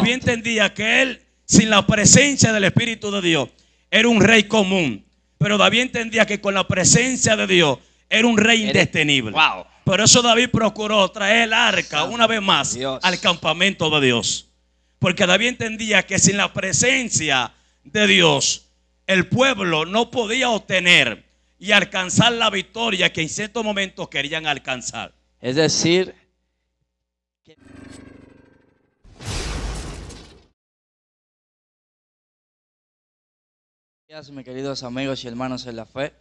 David entendía que él, sin la presencia del Espíritu de Dios, era un rey común. Pero David entendía que con la presencia de Dios era un rey indetenible. Wow. Por eso David procuró traer el arca una vez más Dios. al campamento de Dios. Porque David entendía que sin la presencia de Dios, el pueblo no podía obtener y alcanzar la victoria que en ciertos momentos querían alcanzar. Es decir, mis queridos amigos y hermanos en la fe,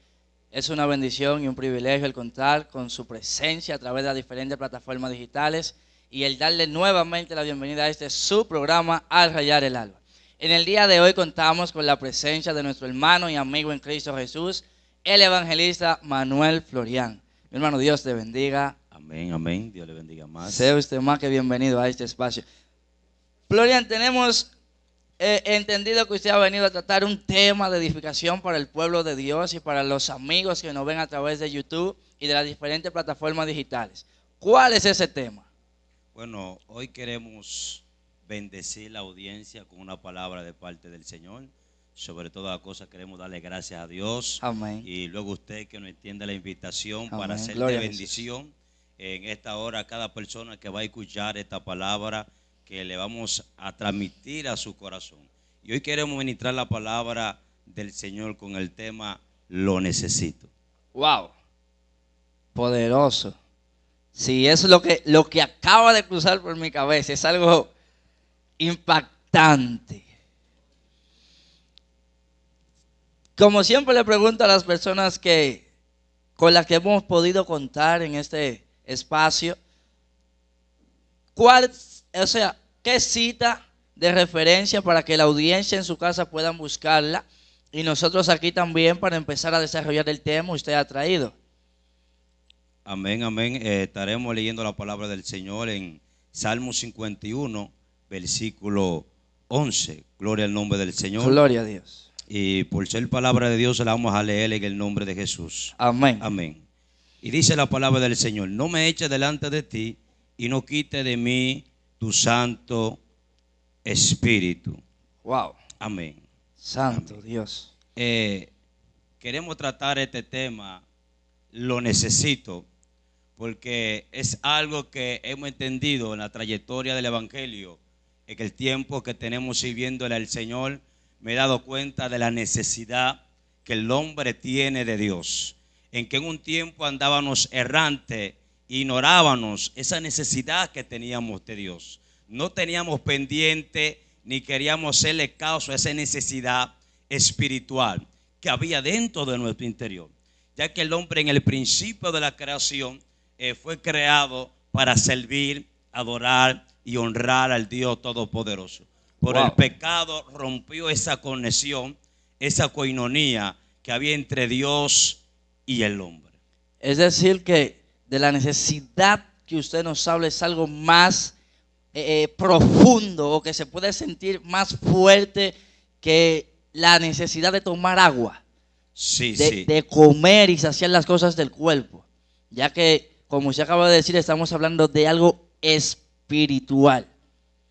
es una bendición y un privilegio el contar con su presencia a través de las diferentes plataformas digitales y el darle nuevamente la bienvenida a este su programa Al Rayar el Alba. En el día de hoy contamos con la presencia de nuestro hermano y amigo en Cristo Jesús, el evangelista Manuel Florian. Mi hermano, Dios te bendiga. Amén, amén. Dios le bendiga más. Sea usted más que bienvenido a este espacio. Florian, tenemos entendido que usted ha venido a tratar un tema de edificación para el pueblo de Dios y para los amigos que nos ven a través de YouTube y de las diferentes plataformas digitales. ¿Cuál es ese tema? Bueno, hoy queremos bendecir la audiencia con una palabra de parte del Señor. Sobre todas las cosas queremos darle gracias a Dios. Amén. Y luego usted que nos entienda la invitación. Amén. Para hacer Gloria de a Jesús. bendición en esta hora a cada persona que va a escuchar esta palabra que le vamos a transmitir a su corazón. Y hoy queremos ministrar la palabra del Señor con el tema Lo necesito. Wow. Poderoso. Sí, eso es lo que acaba de cruzar por mi cabeza. Es algo impactante. Como siempre le pregunto a las personas con las que hemos podido contar en este espacio, ¿qué cita de referencia para que la audiencia en su casa puedan buscarla? Y nosotros aquí también para empezar a desarrollar el tema usted ha traído. Amén, amén. Estaremos leyendo la palabra del Señor en Salmo 51, versículo 11. Gloria al nombre del Señor. Gloria a Dios. Y por ser palabra de Dios, la vamos a leer en el nombre de Jesús. Amén. Amén. Y dice la palabra del Señor: no me eches delante de ti y no quite de mí tu Santo Espíritu. Wow. Amén. Santo Amén. Dios. Queremos tratar este tema, lo necesito, porque es algo que hemos entendido en la trayectoria del Evangelio, en el tiempo que tenemos sirviéndole al Señor. Me he dado cuenta de la necesidad que el hombre tiene de Dios, en que en un tiempo andábamos errantes, ignorábamos esa necesidad que teníamos de Dios. No teníamos pendiente ni queríamos hacerle caso a esa necesidad espiritual que había dentro de nuestro interior, ya que el hombre en el principio de la creación fue creado para servir, adorar y honrar al Dios Todopoderoso. Por el pecado rompió esa conexión, esa coinonía que había entre Dios y el hombre. Es decir que de la necesidad que usted nos habla es algo más profundo, o que se puede sentir más fuerte que la necesidad de tomar agua, sí. de comer y saciar las cosas del cuerpo, ya que, como usted acaba de decir, estamos hablando de algo espiritual.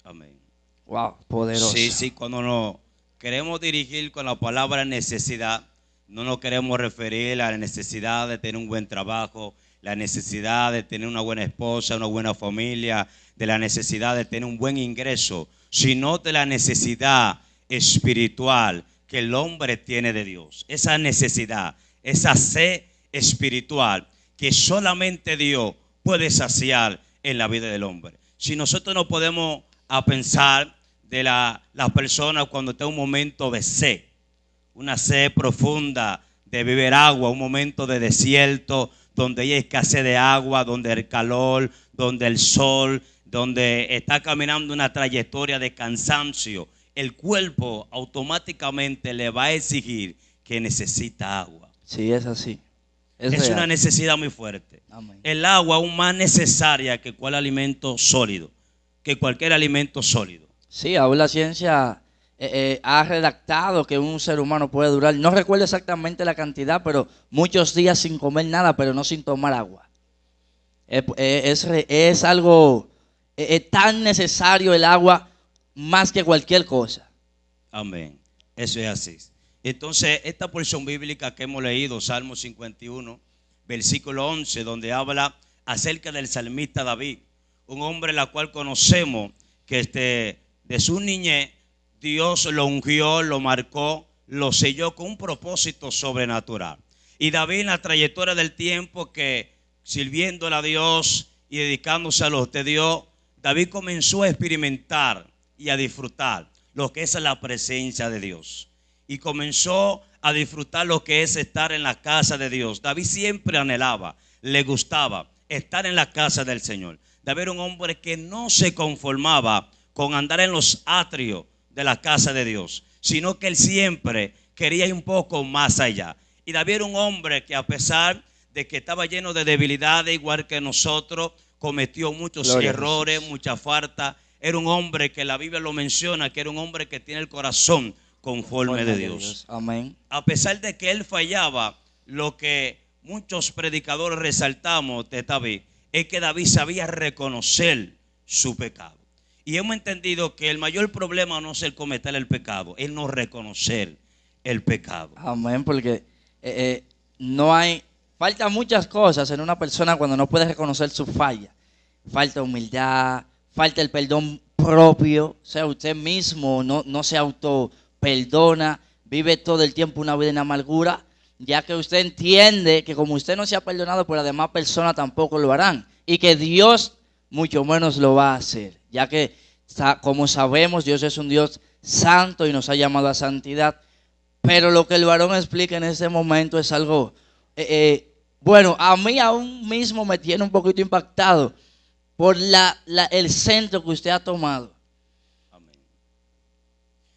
Amén. Wow, poderoso. Sí, cuando nos queremos dirigir con la palabra necesidad, no nos queremos referir a la necesidad de tener un buen trabajo, la necesidad de tener una buena esposa, una buena familia, de la necesidad de tener un buen ingreso, sino de la necesidad espiritual que el hombre tiene de Dios. Esa necesidad, esa sed espiritual que solamente Dios puede saciar en la vida del hombre. Si nosotros no podemos pensar de la persona cuando está en un momento de sed, una sed profunda de beber agua, un momento de desierto, donde hay escasez de agua, donde el calor, donde el sol, donde está caminando una trayectoria de cansancio, el cuerpo automáticamente le va a exigir que necesita agua. Sí, es así. Es una necesidad muy fuerte. Amén. El agua aún más necesaria que cualquier alimento sólido, Sí, aún la ciencia ha redactado que un ser humano puede durar, no recuerdo exactamente la cantidad, pero muchos días sin comer nada, pero no sin tomar agua. Es algo tan necesario el agua más que cualquier cosa. Amén. Eso es así. Entonces, esta porción bíblica que hemos leído, Salmo 51, versículo 11, donde habla acerca del salmista David, un hombre la cual conocemos que de su niñez Dios lo ungió, lo marcó, lo selló con un propósito sobrenatural. Y David, en la trayectoria del tiempo que sirviéndole a Dios y dedicándose a los de Dios, David comenzó a experimentar y a disfrutar lo que es la presencia de Dios. Y comenzó a disfrutar lo que es estar en la casa de Dios. David siempre anhelaba, le gustaba estar en la casa del Señor. David era un hombre que no se conformaba con andar en los atrios de la casa de Dios, sino que él siempre quería ir un poco más allá. Y David era un hombre que, a pesar de que estaba lleno de debilidades, igual que nosotros, cometió muchos errores, muchas faltas. Era un hombre que la Biblia lo menciona, que era un hombre que tiene el corazón conforme de Dios. Amén. A pesar de que él fallaba, lo que muchos predicadores resaltamos de David es que David sabía reconocer su pecado. Y hemos entendido que el mayor problema no es el cometer el pecado, es no reconocer el pecado. Amén, porque falta muchas cosas en una persona cuando no puede reconocer su falla. Falta humildad, falta el perdón propio, o sea, usted mismo no se autoperdona, vive todo el tiempo una vida en amargura, ya que usted entiende que como usted no se ha perdonado, pues las demás personas tampoco lo harán, y que Dios mucho menos lo va a hacer, ya que como sabemos Dios es un Dios santo y nos ha llamado a santidad. Pero lo que el varón explica en ese momento es algo, bueno, a mí aún mismo me tiene un poquito impactado por el centro que usted ha tomado. Amén.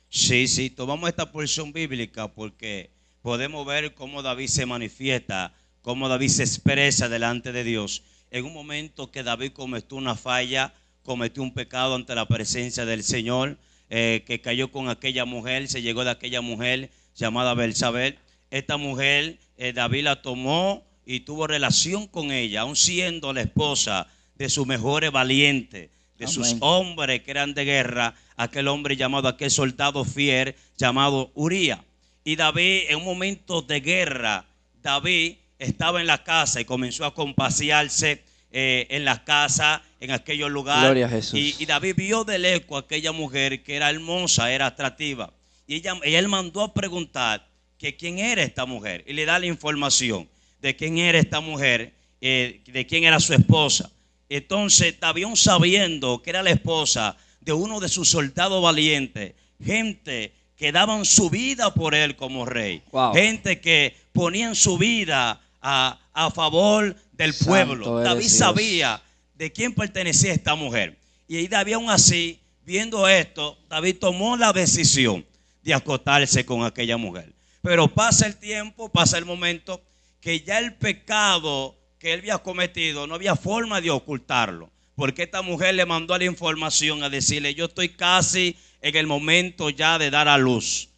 Sí, tomamos esta porción bíblica porque podemos ver cómo David se manifiesta, cómo David se expresa delante de Dios. En un momento que David cometió una falla, cometió un pecado ante la presencia del Señor, que cayó con aquella mujer, se llegó de aquella mujer llamada Belsabé. Esta mujer, David la tomó y tuvo relación con ella, aun siendo la esposa de sus mejores valientes, de sus hombres que eran de guerra, aquel hombre llamado, aquel soldado fiel llamado Urías. Y David, en un momento de guerra, David estaba en la casa y comenzó a compasearse en la casa, en aquellos lugares. Gloria a Jesús. Y David vio de lejos a aquella mujer que era hermosa, era atractiva. Y él mandó a preguntar que quién era esta mujer. Y le da la información de quién era esta mujer, de quién era su esposa. Entonces David, sabiendo que era la esposa de uno de sus soldados valientes, gente que daban su vida por él como rey, gente que ponían su vida a favor del pueblo. David sabía de quién pertenecía esta mujer. Y ahí David, aún así, viendo esto, David tomó la decisión de acostarse con aquella mujer. Pero pasa el tiempo, pasa el momento que ya el pecado que él había cometido no había forma de ocultarlo, porque esta mujer le mandó la información a decirle: yo estoy casi en el momento ya de dar a luz.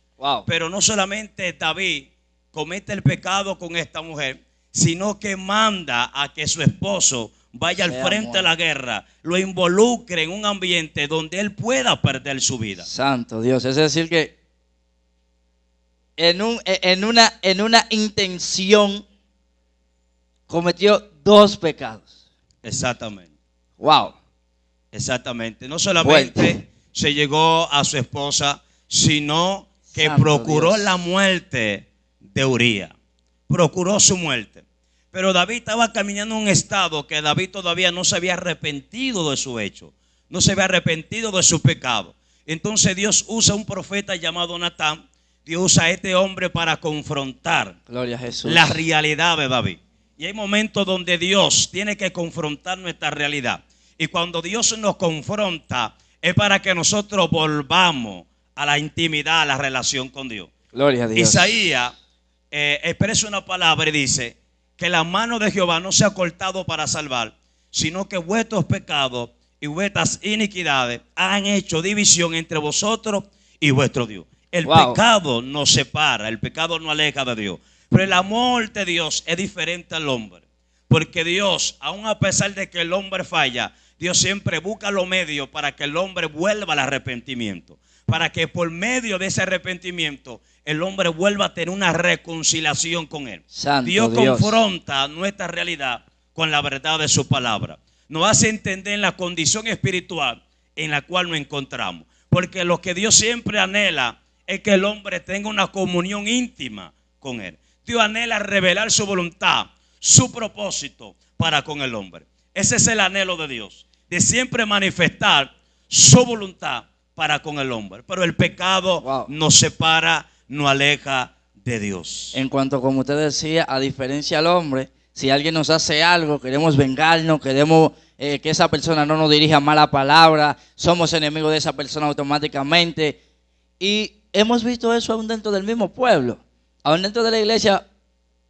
Pero no solamente David comete el pecado con esta mujer, sino que manda a que su esposo vaya al frente de la guerra, lo involucre en un ambiente donde él pueda perder su vida. Santo Dios, es decir que en una intención cometió dos pecados. Exactamente. Exactamente. No solamente se llegó a su esposa, sino que procuró la muerte de Urías. Procuró su muerte. Pero David estaba caminando en un estado que David todavía no se había arrepentido de su hecho, no se había arrepentido de su pecado. Entonces Dios usa un profeta llamado Natán. Dios usa a este hombre para confrontar Gloria a Jesús. La realidad de David. Y hay momentos donde Dios tiene que confrontar nuestra realidad. Y cuando Dios nos confronta, es para que nosotros volvamos a la intimidad, a la relación con Dios. Gloria a Dios. Isaías expresa una palabra y dice que la mano de Jehová no se ha cortado para salvar, sino que vuestros pecados y vuestras iniquidades han hecho división entre vosotros y vuestro Dios. El pecado nos separa, el pecado nos aleja de Dios. Pero el amor de Dios es diferente al hombre. Porque Dios, aun a pesar de que el hombre falla, Dios siempre busca los medios para que el hombre vuelva al arrepentimiento. Para que por medio de ese arrepentimiento el hombre vuelva a tener una reconciliación con Él. Santo Dios Dios. confronta nuestra realidad con la verdad de su palabra. Nos hace entender la condición espiritual en la cual nos encontramos. Porque lo que Dios siempre anhela es que el hombre tenga una comunión íntima con Él. Dios anhela revelar su voluntad, su propósito para con el hombre. Ese es el anhelo de Dios, de siempre manifestar su voluntad para con el hombre. Pero el pecado nos separa, nos aleja de Dios. En cuanto, como usted decía, a diferencia del hombre, si alguien nos hace algo, queremos vengarnos, queremos que esa persona no nos dirija mala palabra, somos enemigos de esa persona automáticamente. Y hemos visto eso aún dentro del mismo pueblo. Aún dentro de la iglesia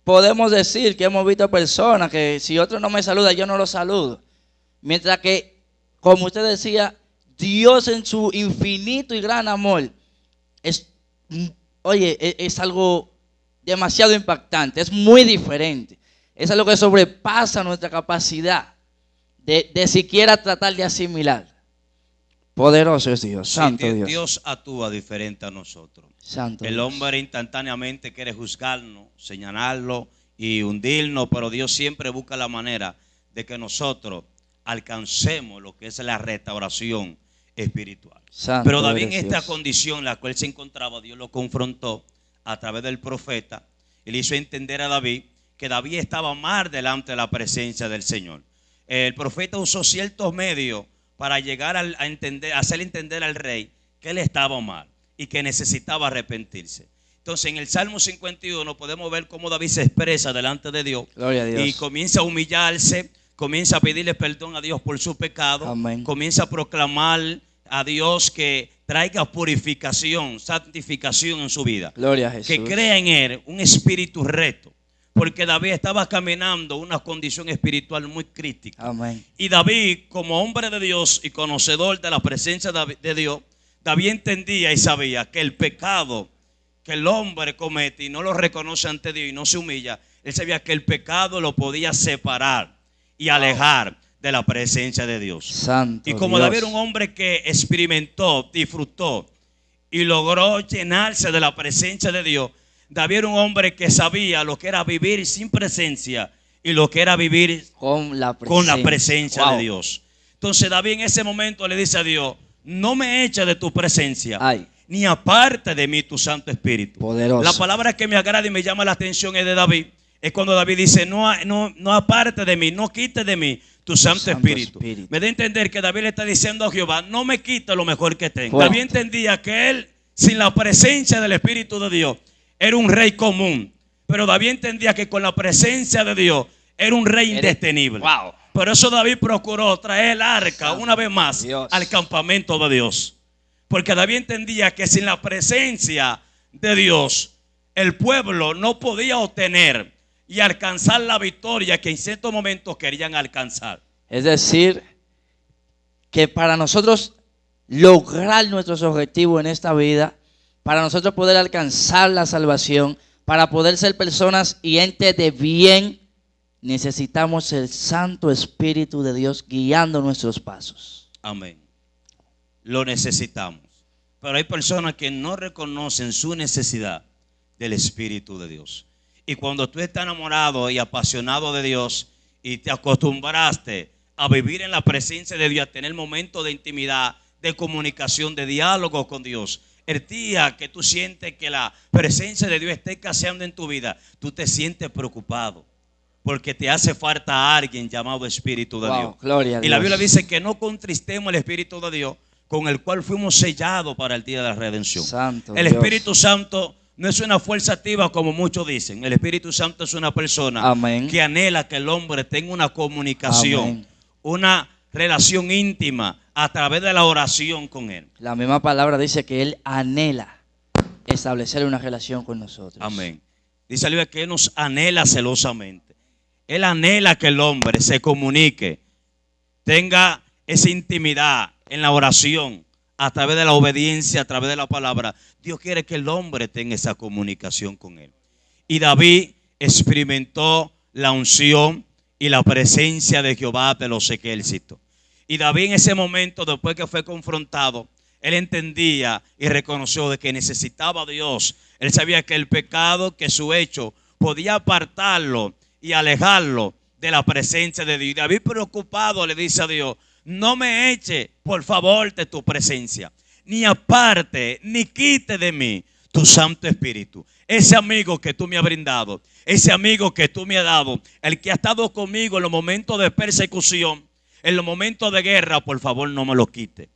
podemos decir que hemos visto personas que si otro no me saluda, yo no lo saludo. Mientras que, como usted decía, Dios en su infinito y gran amor es algo demasiado impactante, es muy diferente. Es algo que sobrepasa nuestra capacidad de siquiera tratar de asimilar. Poderoso es Dios, santo Dios. Dios actúa diferente a nosotros. Santo El hombre instantáneamente quiere juzgarnos, señalarlo y hundirnos, pero Dios siempre busca la manera de que nosotros alcancemos lo que es la restauración espiritual. Santo Pero David en eres esta Dios. condición en la cual se encontraba, Dios lo confrontó a través del profeta. Él hizo entender a David que David estaba mal delante de la presencia del Señor. El profeta usó ciertos medios para llegar a entender, a hacerle entender al rey que él estaba mal y que necesitaba arrepentirse. Entonces en el Salmo 51 podemos ver cómo David se expresa delante de Dios. Gloria a Dios. Y comienza a humillarse, comienza a pedirle perdón a Dios por su pecado. Amén. Comienza a proclamar a Dios que traiga purificación, santificación en su vida. Gloria a Jesús. Que crea en él un espíritu recto. Porque David estaba caminando una condición espiritual muy crítica. Amén. Y David, como hombre de Dios y conocedor de la presencia de Dios, David entendía y sabía que el pecado que el hombre comete y no lo reconoce ante Dios y no se humilla, él sabía que el pecado lo podía separar y alejar de la presencia de Dios. Santo Y como Dios. David era un hombre que experimentó, disfrutó y logró llenarse de la presencia de Dios, David era un hombre que sabía lo que era vivir sin presencia y lo que era vivir con la presencia, de Dios. Entonces David en ese momento le dice a Dios: no me eches de tu presencia, ni aparte de mí tu Santo Espíritu. Poderoso. La palabra que me agrada y me llama la atención es de David. Es cuando David dice: no aparte de mí, no quite de mí tu Santo Espíritu. Me da a entender que David le está diciendo a Jehová: no me quite lo mejor que tengo. David entendía que él, sin la presencia del Espíritu de Dios, era un rey común. Pero David entendía que con la presencia de Dios era un rey indetenible. Por eso David procuró traer el arca una vez más al campamento de Dios. Porque David entendía que sin la presencia de Dios el pueblo no podía obtener y alcanzar la victoria que en ciertos momentos querían alcanzar. Es decir, que para nosotros lograr nuestros objetivos en esta vida, para nosotros poder alcanzar la salvación, para poder ser personas y entes de bien, necesitamos el Santo Espíritu de Dios guiando nuestros pasos. Amén. Lo necesitamos. Pero hay personas que no reconocen su necesidad del Espíritu de Dios. Y cuando tú estás enamorado y apasionado de Dios y te acostumbraste a vivir en la presencia de Dios, a tener momentos de intimidad, de comunicación, de diálogo con Dios, el día que tú sientes que la presencia de Dios está escaseando en tu vida, tú te sientes preocupado porque te hace falta alguien llamado Espíritu de Dios. Gloria a Dios. Y la Biblia dice que no contristemos el Espíritu de Dios, con el cual fuimos sellados para el día de la redención. Santo El Dios. Espíritu Santo no es una fuerza activa como muchos dicen. El Espíritu Santo es una persona Amén. que anhela que el hombre tenga una comunicación, Amén. una relación íntima a través de la oración con Él. La misma palabra dice que Él anhela establecer una relación con nosotros. Amén. Dice la Biblia que Él nos anhela celosamente. Él anhela que el hombre se comunique, tenga esa intimidad en la oración, a través de la obediencia, a través de la palabra. Dios quiere que el hombre tenga esa comunicación con Él. Y David experimentó la unción y la presencia de Jehová de los ejércitos. Y David en ese momento, después que fue confrontado, él entendía y reconoció de que necesitaba a Dios. Él sabía que el pecado, que su hecho, podía apartarlo y alejarlo de la presencia de Dios. Y David, preocupado, le dice a Dios: no me eche, por favor, de tu presencia, ni aparte, ni quite de mí tu Santo Espíritu. Ese amigo que tú me has brindado, ese amigo que tú me has dado, el que ha estado conmigo en los momentos de persecución, en los momentos de guerra, por favor, no me lo quite.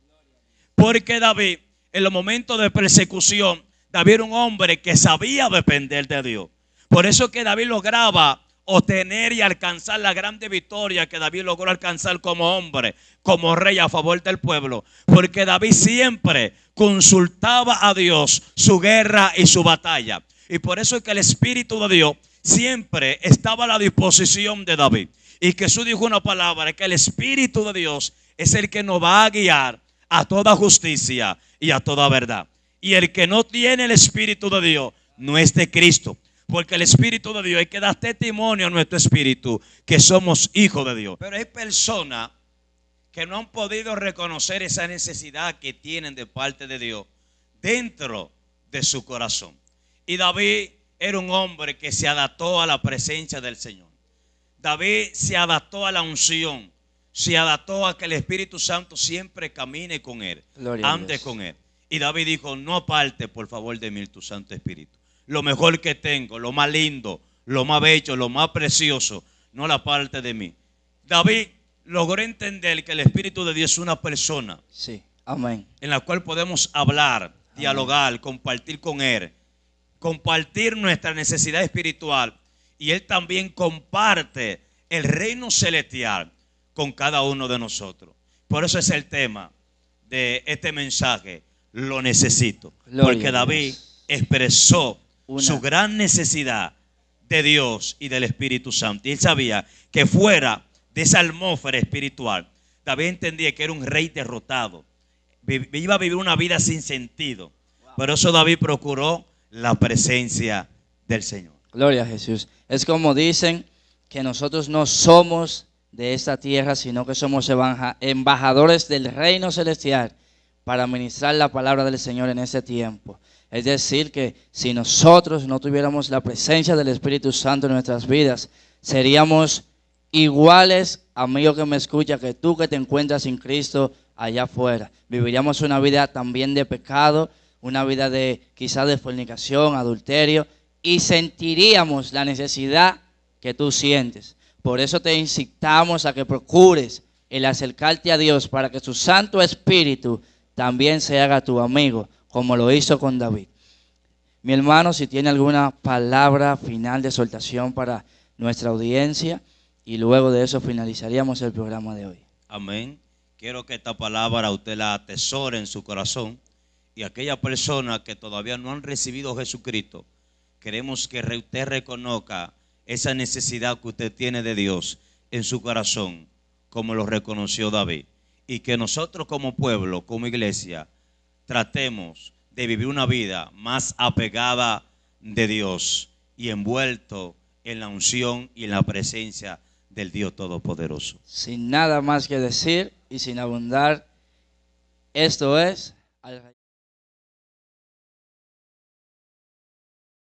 Porque David, en los momentos de persecución, David era un hombre que sabía depender de Dios. Por eso que David lograba obtener y alcanzar la grande victoria que David logró alcanzar como hombre, como rey a favor del pueblo. Porque David siempre consultaba a Dios su guerra y su batalla. Y por eso es que el Espíritu de Dios siempre estaba a la disposición de David. Y Jesús dijo una palabra, que el Espíritu de Dios es el que nos va a guiar a toda justicia y a toda verdad. Y el que no tiene el Espíritu de Dios no es de Cristo. Porque el Espíritu de Dios, hay que dar testimonio a nuestro espíritu que somos hijos de Dios. Pero hay personas que no han podido reconocer esa necesidad que tienen de parte de Dios dentro de su corazón. Y David era un hombre que se adaptó a la presencia del Señor. David se adaptó a la unción, se adaptó a que el Espíritu Santo siempre camine con él, ande con él. Y David dijo: no aparte, por favor, de mí tu Santo Espíritu. Lo mejor que tengo, lo más lindo, lo más bello, lo más precioso, no la parte de mí. David logró entender que el Espíritu de Dios es una persona. Sí, amén. En la cual podemos hablar, amén, dialogar, compartir con él, compartir nuestra necesidad espiritual. Y él también comparte el reino celestial con cada uno de nosotros. Por eso es el tema de este mensaje: lo necesito. Gloria. Porque David expresó su gran necesidad de Dios y del Espíritu Santo. Y él sabía que fuera de esa atmósfera espiritual, David entendía que era un rey derrotado. Iba a vivir una vida sin sentido. Por eso David procuró la presencia del Señor. Gloria a Jesús. Es como dicen que nosotros no somos de esta tierra, sino que somos embajadores del reino celestial para ministrar la palabra del Señor en ese tiempo. Es decir, que si nosotros no tuviéramos la presencia del Espíritu Santo en nuestras vidas, seríamos iguales, amigo que me escucha, que tú que te encuentras sin Cristo allá afuera. Viviríamos una vida también de pecado, una vida de quizás de fornicación, adulterio, y sentiríamos la necesidad que tú sientes. Por eso te incitamos a que procures el acercarte a Dios para que su Santo Espíritu también se haga tu amigo, como lo hizo con David. Mi hermano, si tiene alguna palabra final de exhortación para nuestra audiencia, y luego de eso finalizaríamos el programa de hoy. Amén. Quiero que esta palabra usted la atesore en su corazón, y aquellas personas que todavía no han recibido a Jesucristo, queremos que usted reconozca esa necesidad que usted tiene de Dios en su corazón, como lo reconoció David, y que nosotros como pueblo, como iglesia, tratemos de vivir una vida más apegada de Dios y envuelto en la unción y en la presencia del Dios Todopoderoso. Sin nada más que decir y sin abundar, esto es...